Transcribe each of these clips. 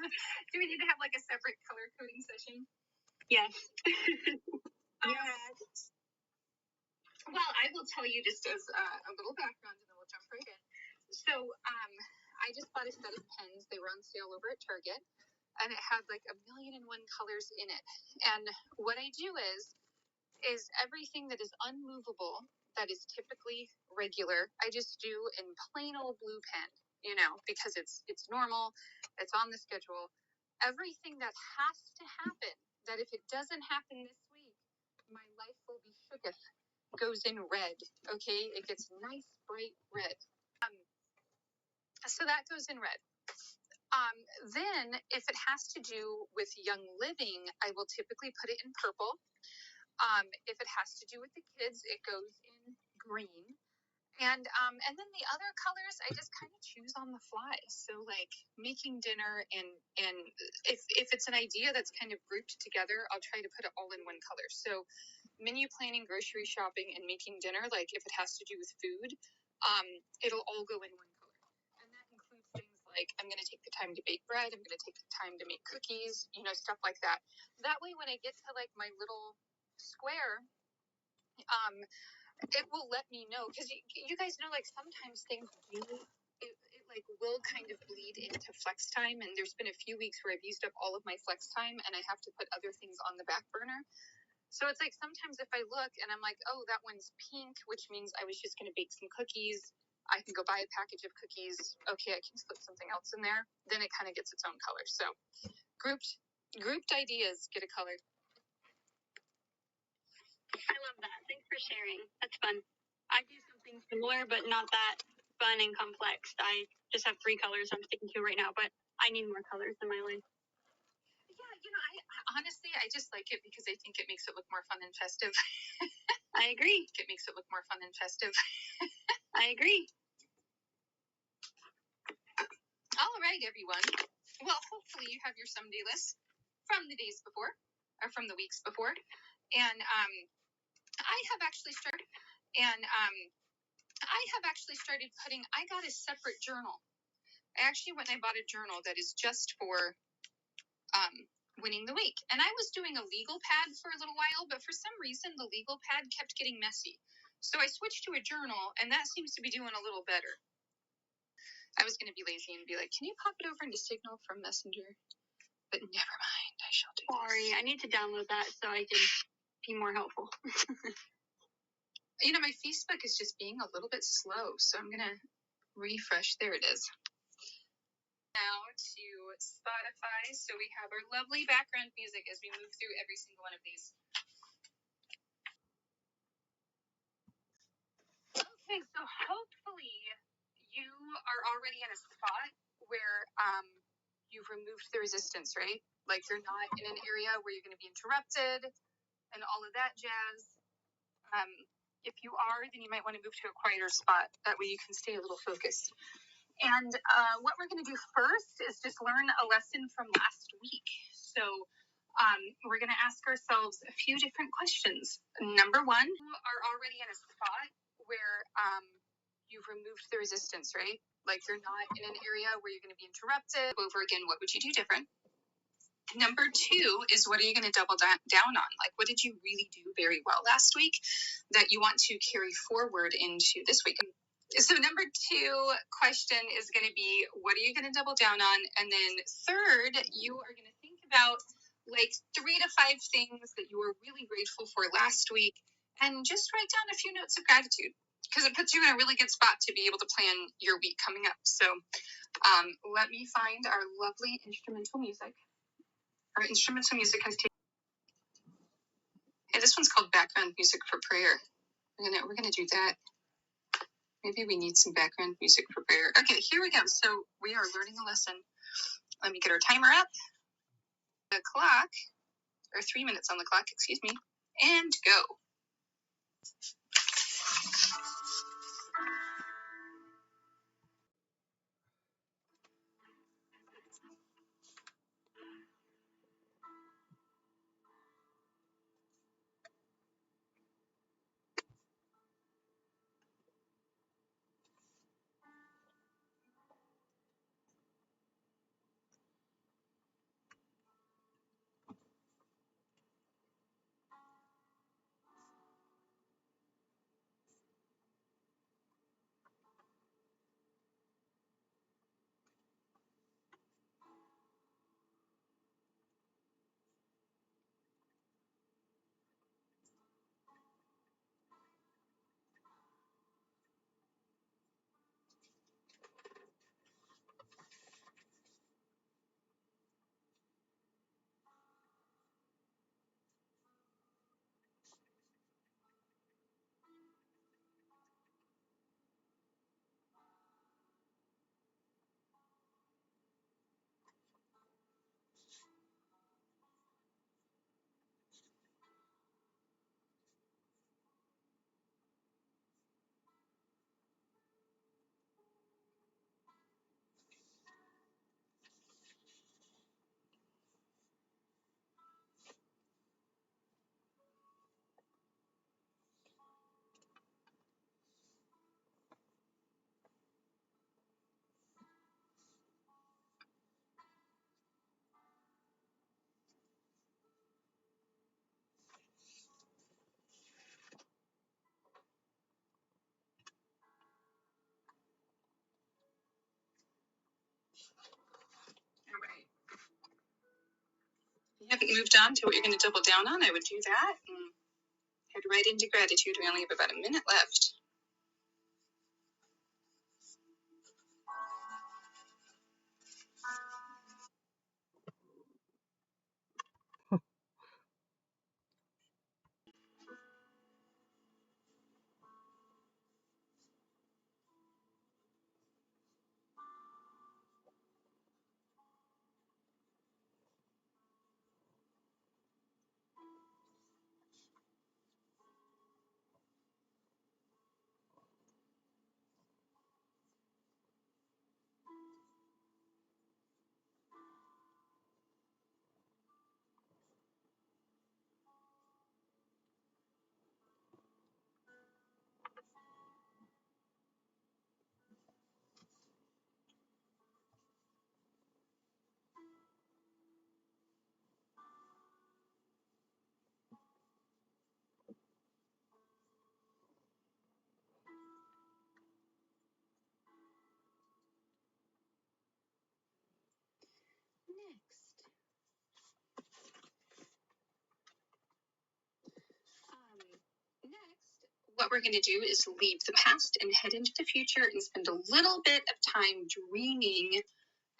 Do we need to have like a separate color coding session? Yes. Yes. Well, I will tell you just as a little background, and then we'll jump right in. So, I just bought a set of pens. They were on sale over at Target, and it had like 1,000,001 colors in it. And what I do is everything that is unmovable, that is typically regular, I just do in plain old blue pen. You know, because it's normal, it's on the schedule. Everything that has to happen, that if it doesn't happen this week, my life will be shooketh, goes in red. Okay, it gets nice bright red. So that goes in red. Then if it has to do with Young Living, I will typically put it in purple. If it has to do with the kids, it goes in green. And then the other colors I just kind of choose on the fly. So like making dinner and if it's an idea that's kind of grouped together, I'll try to put it all in one color. So menu planning, grocery shopping, and making dinner, like if it has to do with food, it'll all go in one color. And that includes things like I'm going to take the time to bake bread, I'm going to take the time to make cookies, you know, stuff like that. That way when I get to like my little square, it will let me know, because you guys know, like sometimes things do it like will kind of bleed into flex time, and there's been a few weeks where I've used up all of my flex time and I have to put other things on the back burner. So it's like sometimes if I look and I'm like, oh, that one's pink, which means I was just going to bake some cookies, I can go buy a package of cookies. Okay, I can slip something else in there, then it kind of gets its own color. So grouped ideas get a color. I love that. Thanks for sharing. That's fun. I do something similar, but not that fun and complex. I just have 3 colors I'm sticking to right now, but I need more colors in my life. Yeah, you know, I honestly, I just like it because I think it makes it look more fun and festive. I agree. It makes it look more fun and festive. I agree. All right, everyone. Well, hopefully you have your someday list from the days before, or from the weeks before. And I have actually started, putting, I got a separate journal. I actually went and I bought a journal that is just for winning the week. And I was doing a legal pad for a little while, but for some reason the legal pad kept getting messy. So I switched to a journal, and that seems to be doing a little better. I was going to be lazy and be like, can you pop it over into Signal from Messenger? But never mind, I shall do Sorry, this. I need to download that so I can be more helpful. You know, my Facebook is just being a little bit slow, so I'm going to refresh. There it is. Now to Spotify, so we have our lovely background music as we move through every single one of these. Okay, so hopefully you are already in a spot where you've removed the resistance, right? Like you're not in an area where you're going to be interrupted and all of that jazz. If you are, then you might want to move to a quieter spot. That way you can stay a little focused. And what we're going to do first is just learn a lesson from last week. So we're going to ask ourselves a few different questions. Number one, you are already in a spot where you've removed the resistance, right? Like you're not in an area where you're going to be interrupted. Over again, what would you do different? Number two is, what are you going to double down on? Like, what did you really do very well last week that you want to carry forward into this week? So number two question is going to be, what are you going to double down on? And then third, you are going to think about like 3 to 5 things that you were really grateful for last week, and just write down a few notes of gratitude, because it puts you in a really good spot to be able to plan your week coming up. So let me find our lovely instrumental music. Our instrumental music has taken. Hey, this one's called background music for prayer. We're gonna do that. Maybe we need some background music for prayer. Okay, here we go. So we are learning a lesson. Let me get our timer up. The clock, or 3 minutes on the clock, excuse me, and go. haven't moved on to what you're going to double down on, I would do that and head right into gratitude. We only have about a minute left. Next, what we're going to do is leave the past and head into the future and spend a little bit of time dreaming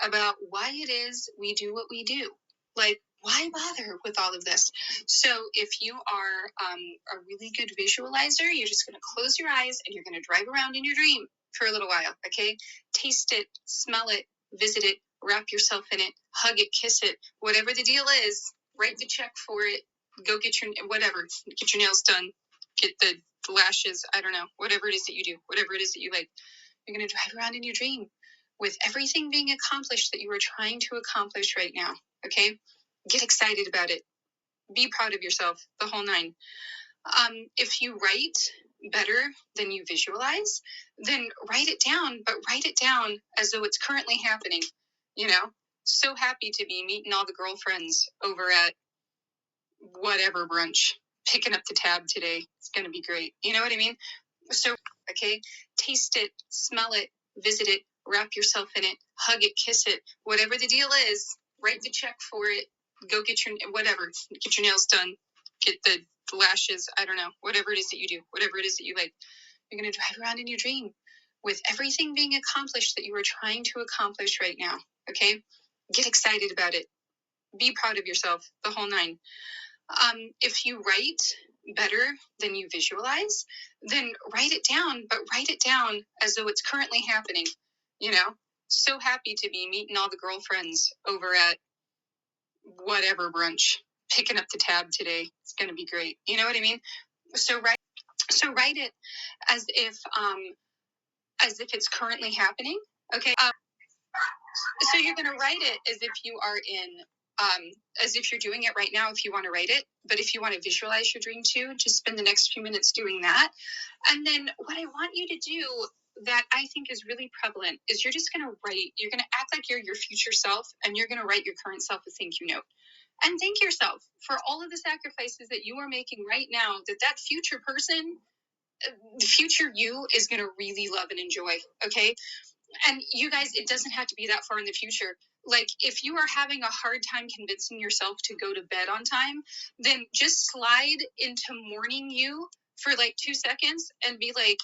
about why it is we do what we do. Like, why bother with all of this? So, if you are a really good visualizer, you're just going to close your eyes and you're going to drive around in your dream for a little while, okay? Taste it, smell it, visit it, wrap yourself in it, hug it, kiss it, whatever the deal is, write the check for it, go get your, whatever, get your nails done, get the lashes, I don't know, whatever it is that you do, whatever it is that you like. You're going to drive around in your dream with everything being accomplished that you are trying to accomplish right now. Okay? Get excited about it. Be proud of yourself, the whole nine. If you write better than you visualize, then write it down, but write it down as though it's currently happening. You know? So happy to be meeting all the girlfriends over at whatever brunch, picking up the tab today. It's going to be great. You know what I mean? So, okay, taste it, smell it, visit it, wrap yourself in it, hug it, kiss it, whatever the deal is, write the check for it, go get your, whatever, get your nails done, get the lashes, I don't know, whatever it is that you do, whatever it is that you like. You're going to drive around in your dream with everything being accomplished that you are trying to accomplish right now. Okay? Get excited about it. Be proud of yourself, the whole nine. If you write better than you visualize, then write it down, but write it down as though it's currently happening. You know, so happy to be meeting all the girlfriends over at whatever brunch, picking up the tab today. It's going to be great. You know what I mean? So write it as if it's currently happening. Okay. So you're going to write it as if you are as if you're doing it right now, if you want to write it. But if you want to visualize your dream too, just spend the next few minutes doing that. And then what I want you to do that I think is really prevalent is you're just going to write, you're going to act like you're your future self, and you're going to write your current self a thank you note. And thank yourself for all of the sacrifices that you are making right now, that future person, the future you is going to really love and enjoy. Okay. And you guys, it doesn't have to be that far in the future. Like, if you are having a hard time convincing yourself to go to bed on time, then just slide into morning you for like 2 seconds and be like,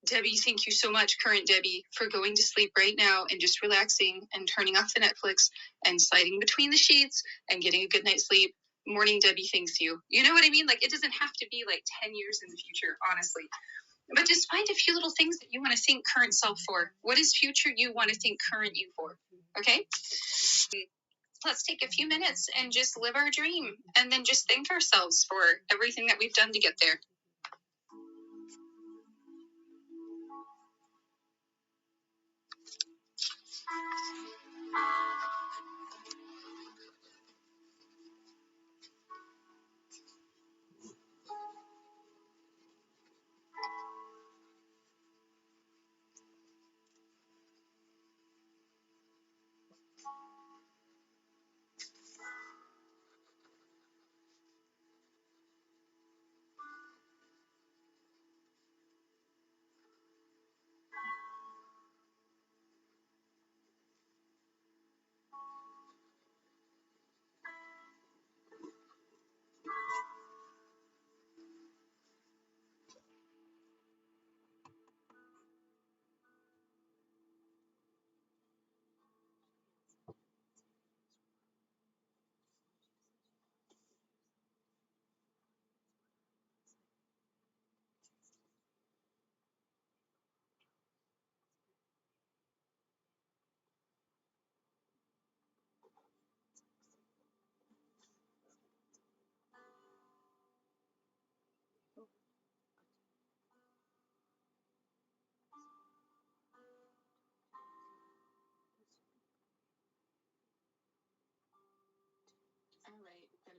Debbie, thank you so much, current Debbie, for going to sleep right now and just relaxing and turning off the Netflix and sliding between the sheets and getting a good night's sleep. Morning Debbie thanks you. You know what I mean? Like, it doesn't have to be like 10 years in the future, honestly. But just find a few little things that you want to thank current self for. What is future you want to thank current you for? Okay? Let's take a few minutes and just live our dream and then just thank ourselves for everything that we've done to get there.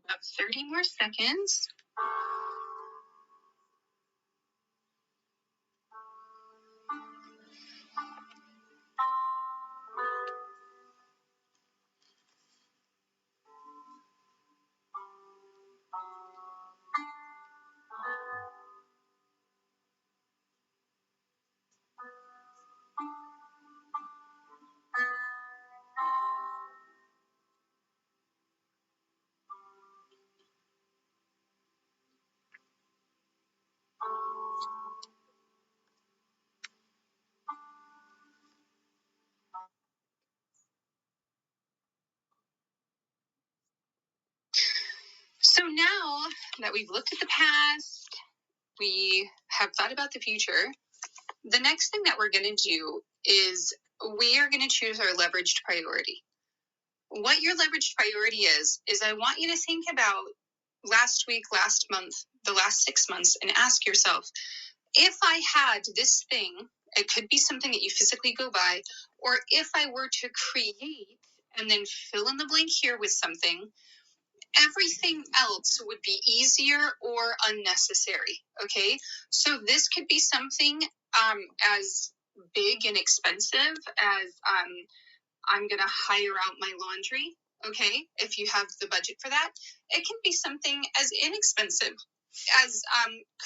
About 30 more seconds. So now that we've looked at the past, we have thought about the future, the next thing that we're going to do is we are going to choose our leveraged priority. What your leveraged priority is I want you to think about last week, last month, the last 6 months, and ask yourself, if I had this thing, it could be something that you physically go by, or if I were to create and then fill in the blank here with something, everything else would be easier or unnecessary. Okay, so this could be something as big and expensive as I'm gonna hire out my laundry. Okay, if you have the budget for that. It can be something as inexpensive as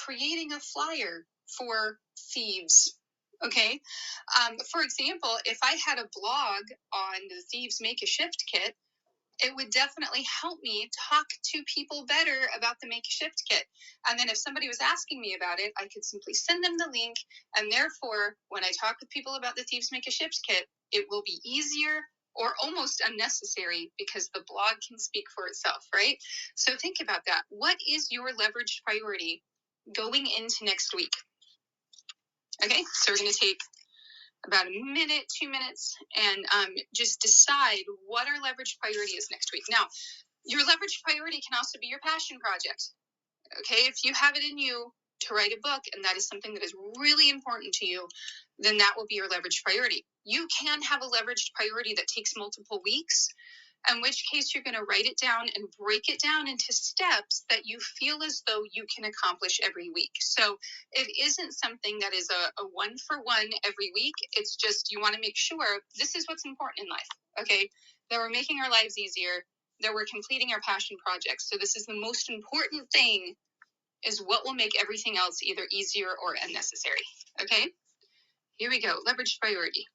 creating a flyer for thieves. Okay, for example, if I had a blog on the Thieves Make a Shift kit, it would definitely help me talk to people better about the Make a Shift kit. And then if somebody was asking me about it, I could simply send them the link. And therefore, when I talk with people about the Thieves Make a Shift kit, it will be easier or almost unnecessary because the blog can speak for itself, right? So think about that. What is your leveraged priority going into next week? Okay, so we're going to take about a minute, 2 minutes, and just decide what our leverage priority is next week. Now, your leverage priority can also be your passion project. Okay, if you have it in you to write a book and that is something that is really important to you, then that will be your leverage priority. You can have a leveraged priority that takes multiple weeks, in which case you're going to write it down and break it down into steps that you feel as though you can accomplish every week. So it isn't something that is a one for one every week. It's just you want to make sure this is what's important in life, okay? That we're making our lives easier, that we're completing our passion projects. So this is the most important thing, is what will make everything else either easier or unnecessary, okay? Here we go, leveraged priority.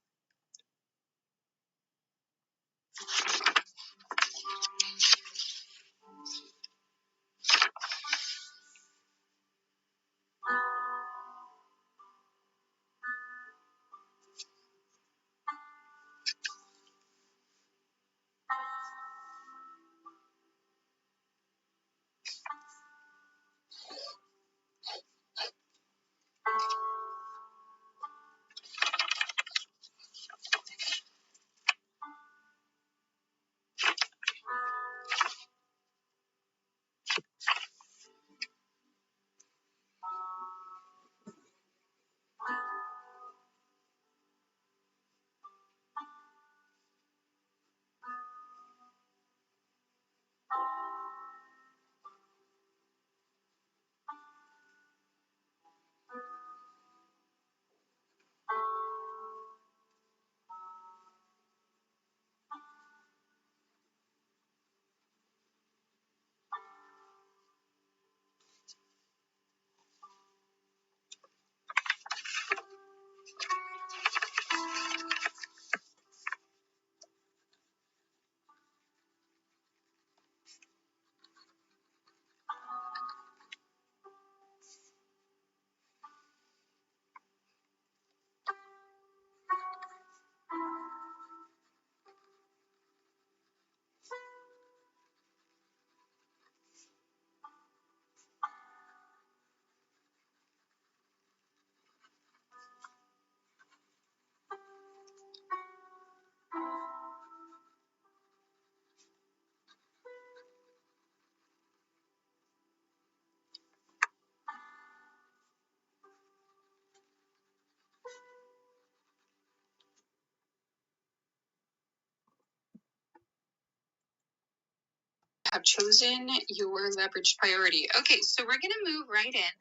have chosen your leveraged priority. Okay, so we're going to move right in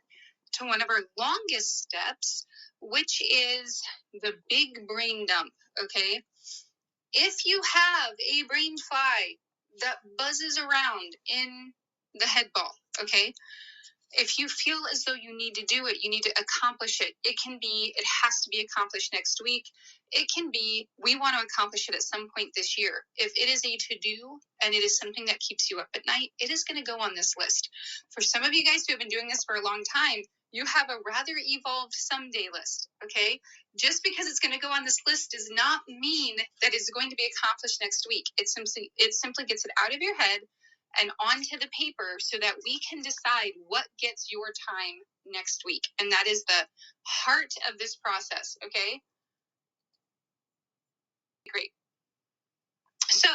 to one of our longest steps, which is the big brain dump. Okay, if you have a brain fly that buzzes around in the head ball, okay, if you feel as though you need to do it, you need to accomplish it. It has to be accomplished next week. It can be, we want to accomplish it at some point this year. If it is a to do and it is something that keeps you up at night, it is going to go on this list. For some of you guys who have been doing this for a long time, you have a rather evolved someday list, okay? Just because it's going to go on this list does not mean that it's going to be accomplished next week. It simply gets it out of your head and onto the paper so that we can decide what gets your time next week. And that is the heart of this process, okay? Great. So,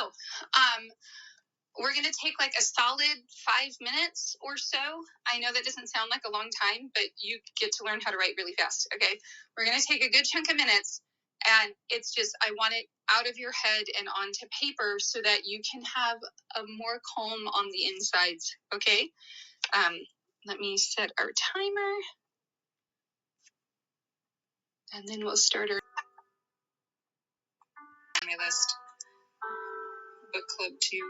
we're going to take like a solid 5 minutes or so. I know that doesn't sound like a long time, but you get to learn how to write really fast, okay? We're going to take a good chunk of minutes, and it's just, I want it out of your head and onto paper so that you can have a more calm on the insides, okay? Let me set our timer, and then we'll start our list book club too.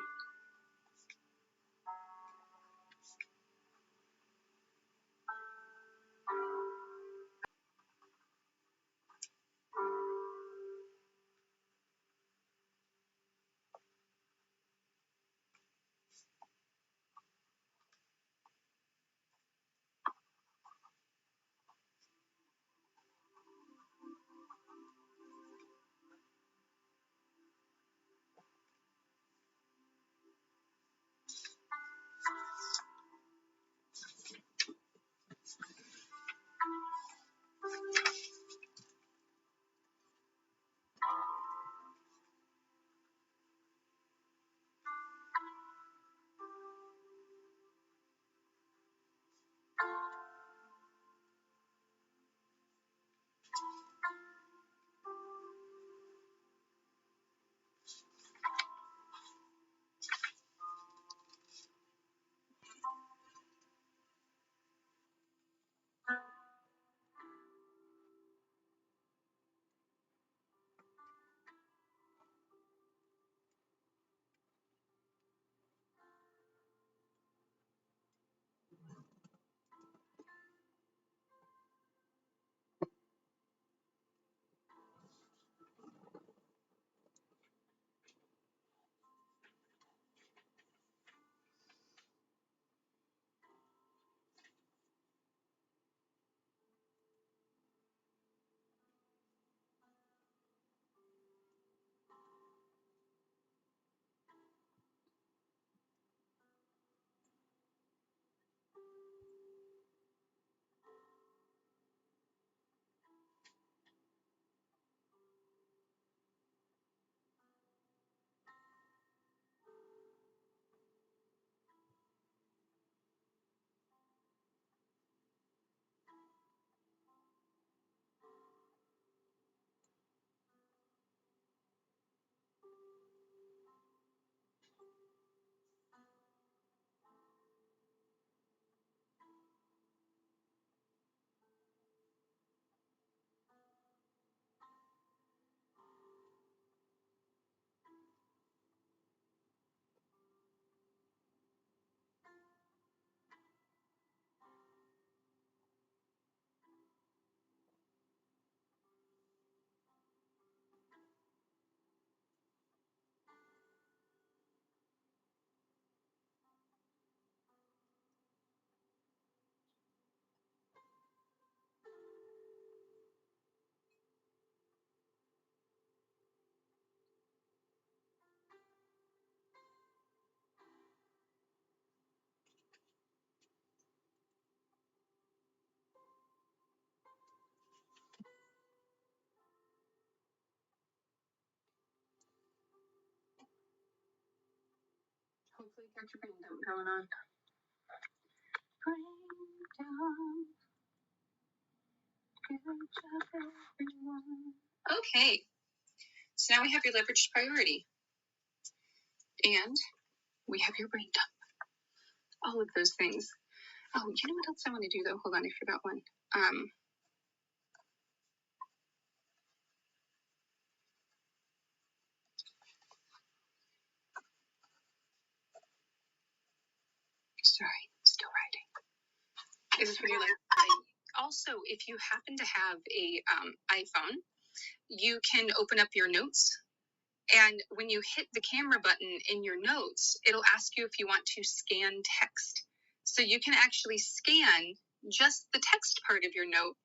Hopefully you got your brain dump going on. Brain dump. Good job, everyone. Okay, so now we have your leveraged priority, and we have your brain dump. all of those things. Oh, you know what else I want to do though? Hold on, I forgot one. Sorry, still writing. This is when you're like, also, if you happen to have a iPhone, you can open up your notes. And when you hit the camera button in your notes, it'll ask you if you want to scan text. So you can actually scan just the text part of your note,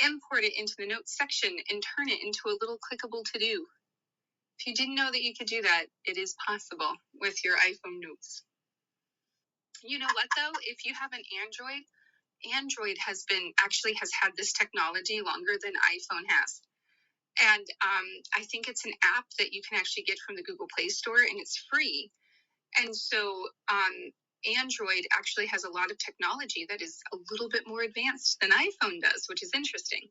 import it into the notes section, and turn it into a little clickable to-do. If you didn't know that you could do that, it is possible with your iPhone notes. You know what though? If you have an Android has had this technology longer than iPhone has. And I think it's an app that you can actually get from the Google Play Store, and it's free. And so Android actually has a lot of technology that is a little bit more advanced than iPhone does, which is interesting.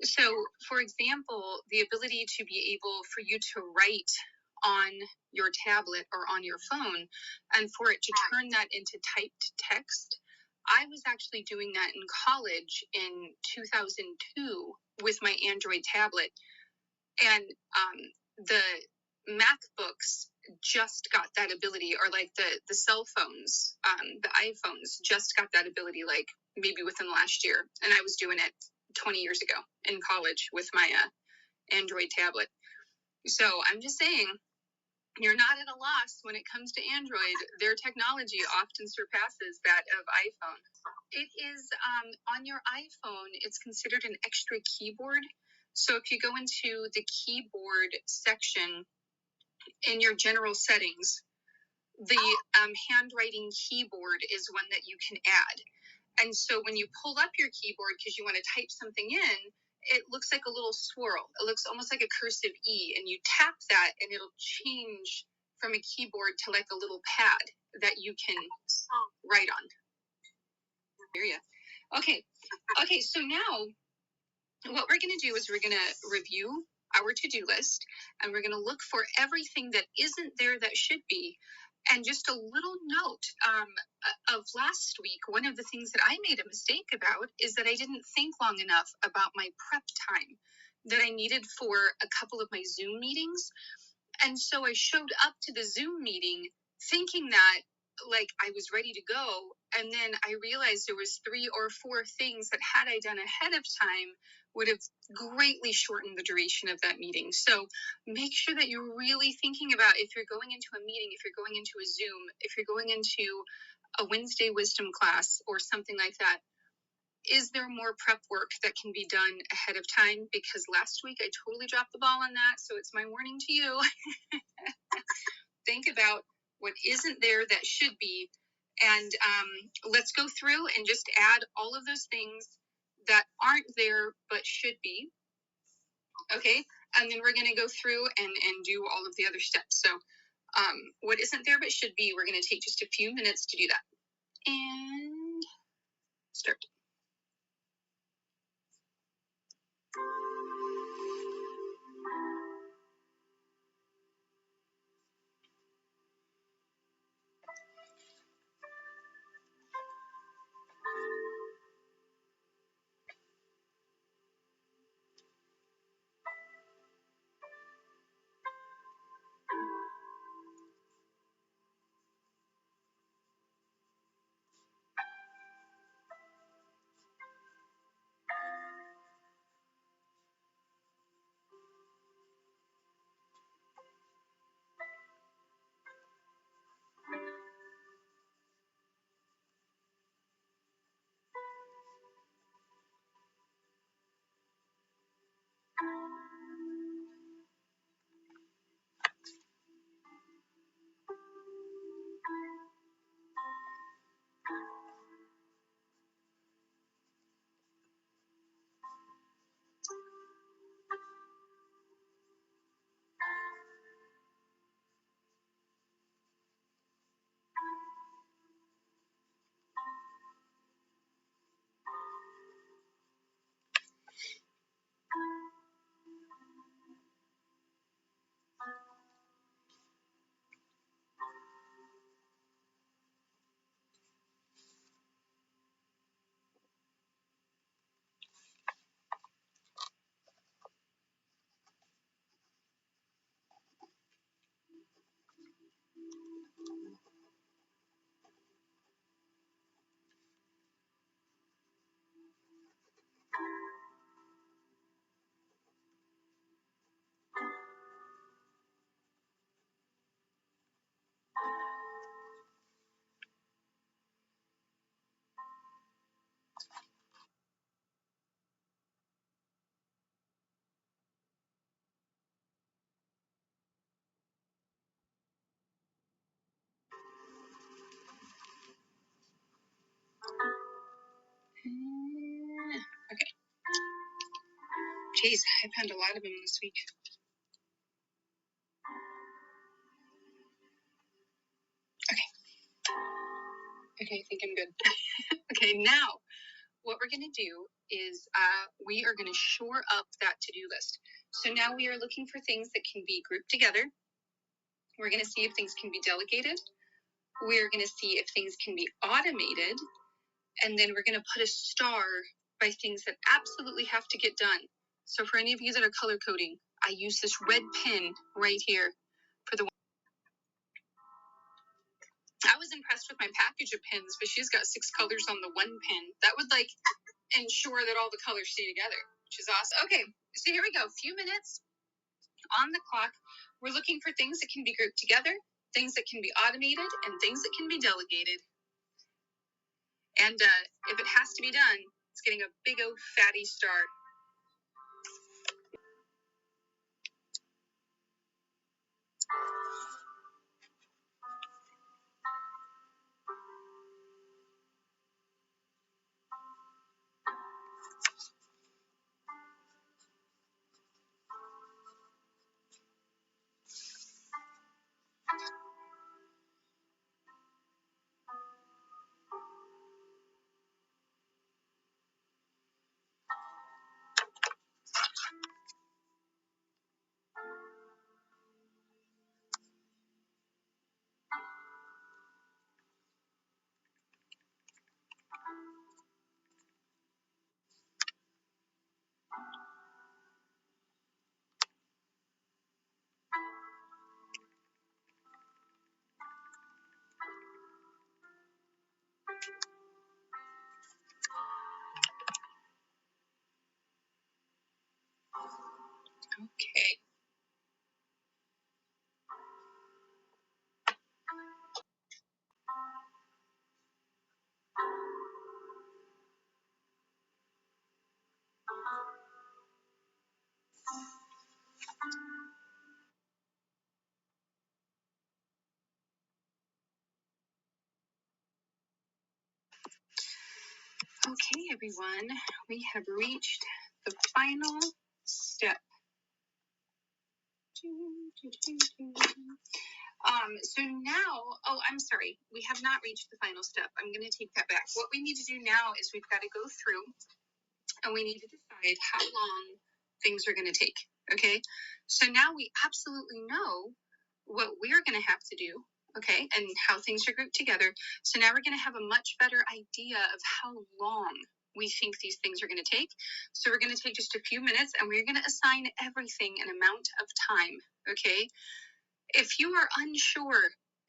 So, for example, the ability to be able for you to write on your tablet or on your phone and for it to turn that into typed text. I was actually doing that in college in 2002 with my Android tablet. And the MacBooks just got that ability, or like the cell phones, the iPhones just got that ability, like maybe within the last year. And I was doing it 20 years ago in college with my Android tablet. So I'm just saying, you're not at a loss when it comes to Android. Their technology often surpasses that of iPhone. It is on your iPhone, it's considered an extra keyboard. So if you go into the keyboard section in your general settings, the handwriting keyboard is one that you can add. And so when you pull up your keyboard because you want to type something in, it looks like a little swirl. It looks almost like a cursive E, and you tap that and it'll change from a keyboard to like a little pad that you can write on. Okay, so now what we're going to do is we're going to review our to-do list, and we're going to look for everything that isn't there that should be. And just a little note of last week, one of the things that I made a mistake about is that I didn't think long enough about my prep time that I needed for a couple of my Zoom meetings. And so I showed up to the Zoom meeting thinking that like I was ready to go. And then I realized there was 3 or 4 things that had I done ahead of time would have greatly shortened the duration of that meeting. So make sure that you're really thinking about if you're going into a meeting, if you're going into a Zoom, if you're going into a Wednesday wisdom class or something like that, is there more prep work that can be done ahead of time? Because last week I totally dropped the ball on that. So it's my warning to you. Think about what isn't there that should be. And let's go through and just add all of those things that aren't there but should be. Okay. And then we're going to go through and do all of the other steps. So what isn't there but should be, we're going to take just a few minutes to do that. And start. Geez, I found a lot of them this week. Okay, I think I'm good. Okay, now what we're going to do is we are going to shore up that to-do list. So now we are looking for things that can be grouped together. We're going to see if things can be delegated. We're going to see if things can be automated. And then we're going to put a star by things that absolutely have to get done. So for any of you that are color coding, I use this red pen right here for the one. I was impressed with my package of pens, but she's got 6 colors on the one pen. That would like ensure that all the colors stay together, which is awesome. Okay, so here we go. A few minutes on the clock. We're looking for things that can be grouped together, things that can be automated, and things that can be delegated. And if it has to be done, it's getting a big old fatty star. Okay. Okay, everyone, we have reached the final step. So now, oh, I'm sorry, we have not reached the final step. I'm going to take that back. What we need to do now is we've got to go through and we need to decide how long things are going to take. Okay, so now we absolutely know what we're going to have to do. Okay, and how things are grouped together. So now we're going to have a much better idea of how long we think these things are going to take. So we're going to take just a few minutes and we're going to assign everything an amount of time. Okay, if you are unsure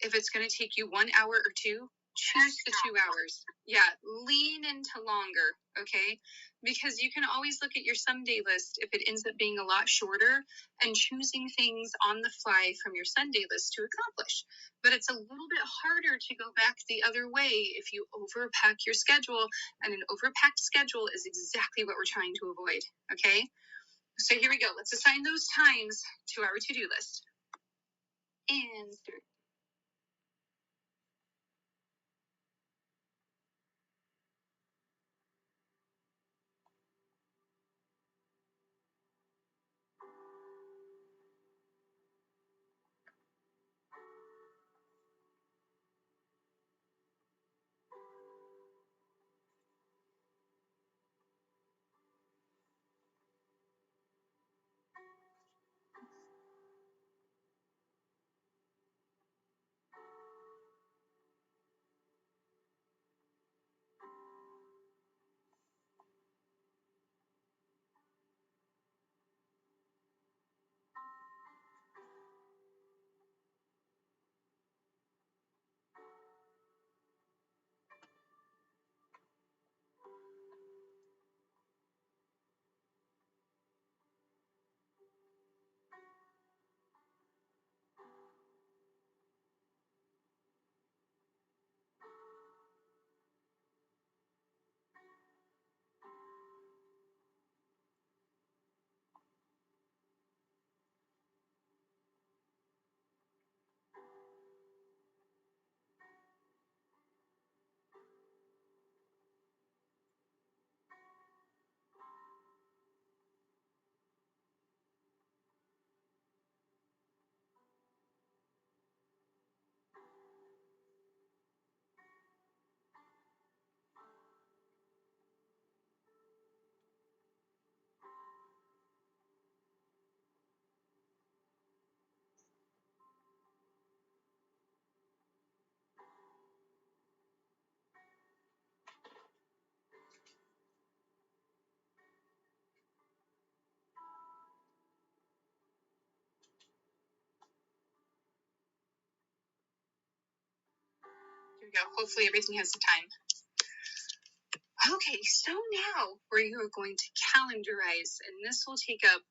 if it's going to take you 1 hour or 2, choose the 2 hours. Yeah, lean into longer, okay? Because you can always look at your someday list if it ends up being a lot shorter and choosing things on the fly from your Sunday list to accomplish. But it's a little bit harder to go back the other way if you overpack your schedule, and an overpacked schedule is exactly what we're trying to avoid, okay? So here we go. Let's assign those times to our to-do list. And start. we go. Hopefully everything has the time. Okay, so now we are going to calendarize, and this will take up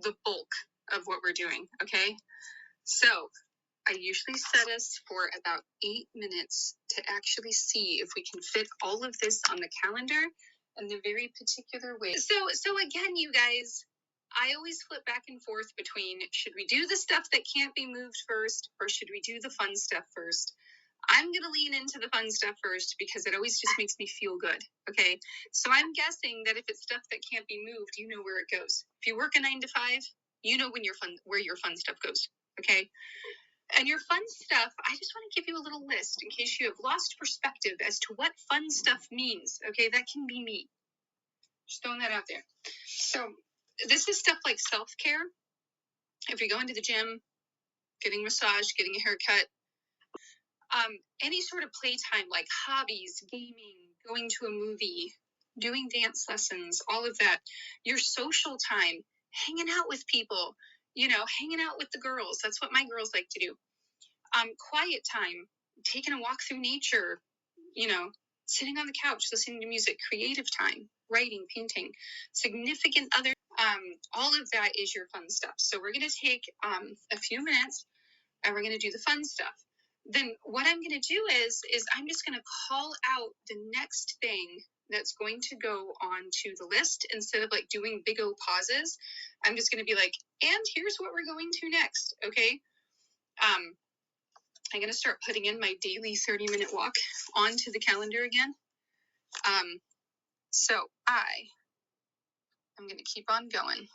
the bulk of what we're doing, okay? So I usually set us for about 8 minutes to actually see if we can fit all of this on the calendar in the very particular way. So again, you guys, I always flip back and forth between should we do the stuff that can't be moved first or should we do the fun stuff first? I'm going to lean into the fun stuff first because it always just makes me feel good. Okay. So I'm guessing that if it's stuff that can't be moved, you know where it goes. If you work a 9 to 5, you know where your fun stuff goes. Okay. And your fun stuff, I just want to give you a little list in case you have lost perspective as to what fun stuff means. Okay. That can be me. Just throwing that out there. So this is stuff like self-care. If you're going to the gym, getting a massage, getting a haircut, any sort of playtime like hobbies, gaming, going to a movie, doing dance lessons, all of that. Your social time, hanging out with people, hanging out with the girls. That's what my girls like to do. Quiet time, taking a walk through nature, sitting on the couch, listening to music, creative time, writing, painting, significant other. All of that is your fun stuff. So we're going to take a few minutes and we're going to do the fun stuff. Then what I'm going to do is I'm just going to call out the next thing that's going to go on to the list instead of like doing big O pauses. I'm just going to be like, and here's what we're going to next. Okay. I'm going to start putting in my daily 30-minute walk onto the calendar again. So I'm going to keep on going.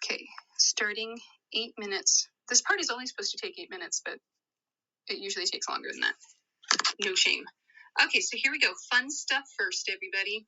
Okay. Starting 8 minutes. This part is only supposed to take 8 minutes, but it usually takes longer than that. No shame. Okay, so here we go. Fun stuff first, everybody.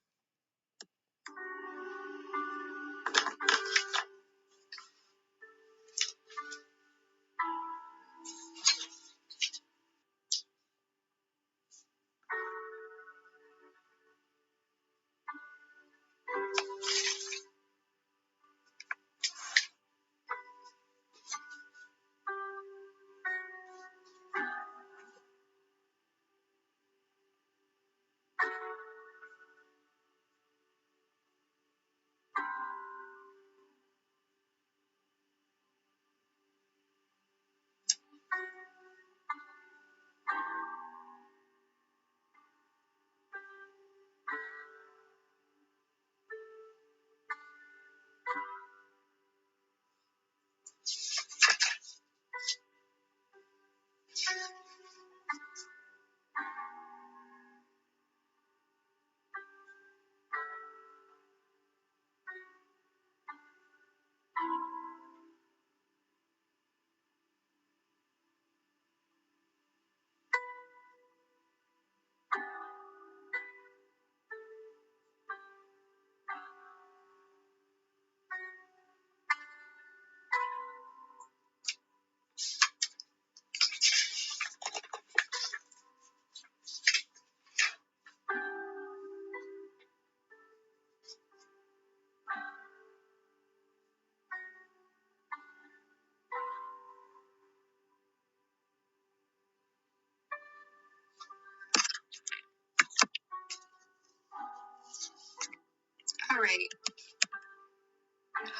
All right.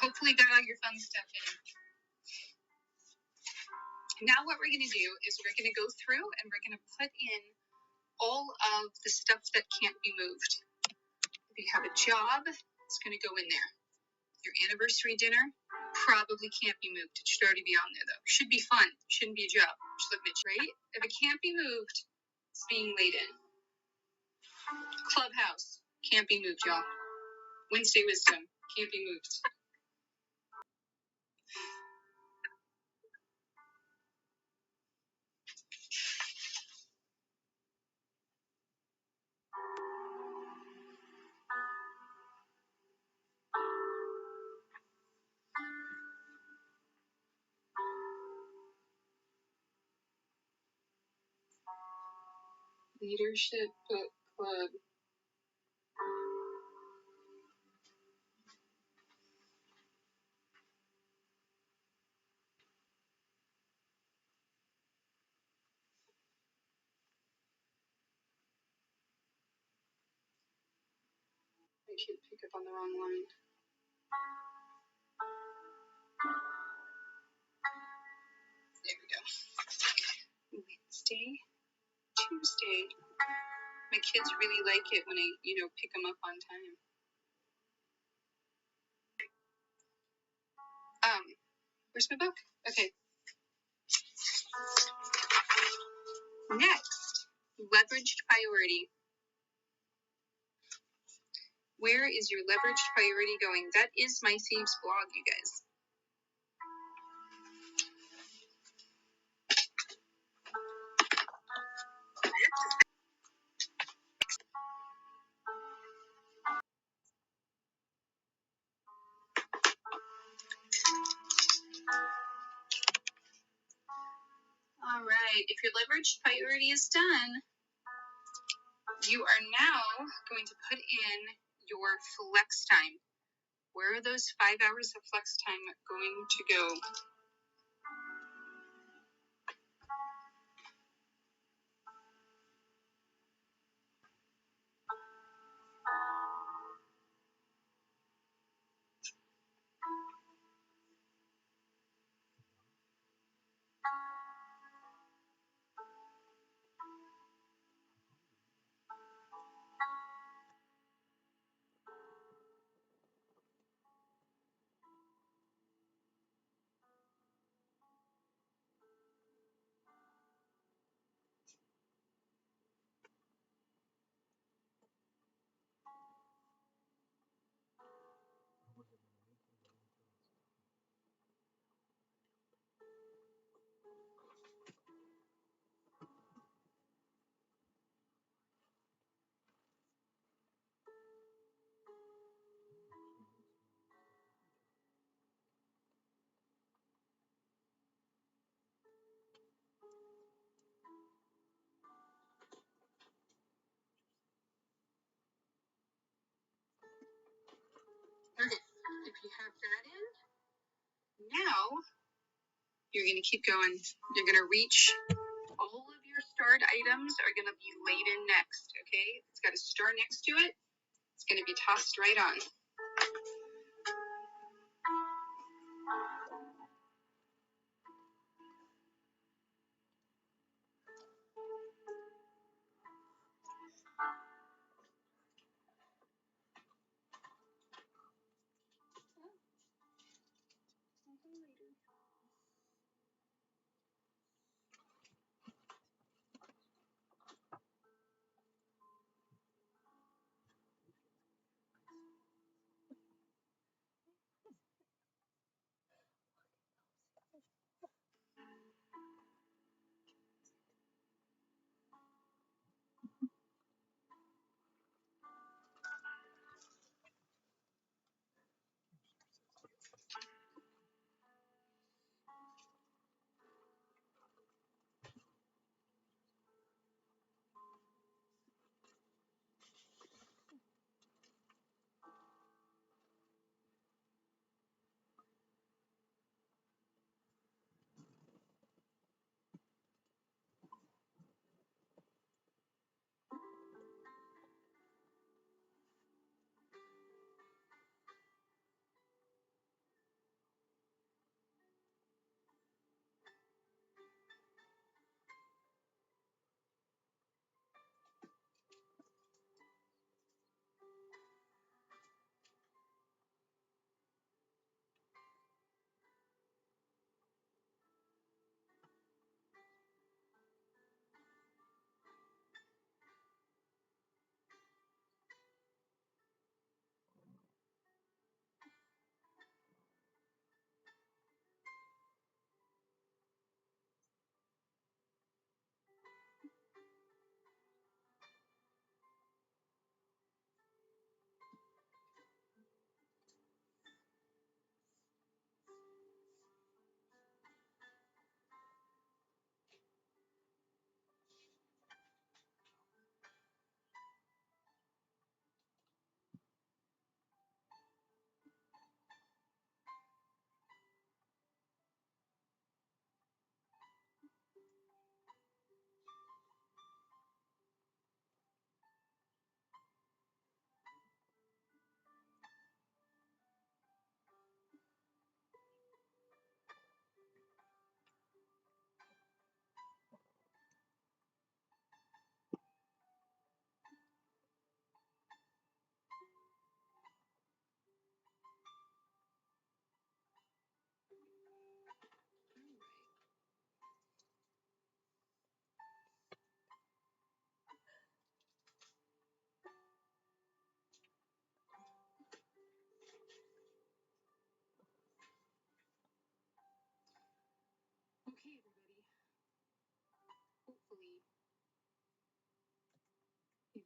Hopefully got all your fun stuff in. Now what we're going to do is we're going to go through and we're going to put in all of the stuff that can't be moved. If you have a job, it's going to go in there. Your anniversary dinner probably can't be moved. It should already be on there, though. Should be fun. Shouldn't be a job. Just looking at you, right? If it can't be moved, it's being laid in. Clubhouse can't be moved, y'all. Wednesday Wisdom can't be moved. Leadership Book Club. can't pick up on the wrong line. There we go. Wednesday, Tuesday. My kids really like it when I, pick them up on time. Where's my book? Okay. Next, leveraged priority. Where is your leveraged priority going? That is my Saves blog, you guys. All right, if your leveraged priority is done, you are now going to put in your flex time. Where are those 5 hours of flex time going to go? Okay, if you have that in, now you're going to keep going. You're going to reach all of your starred items are going to be laid in next, okay? It's got a star next to it. It's going to be tossed right on.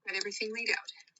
got everything laid out.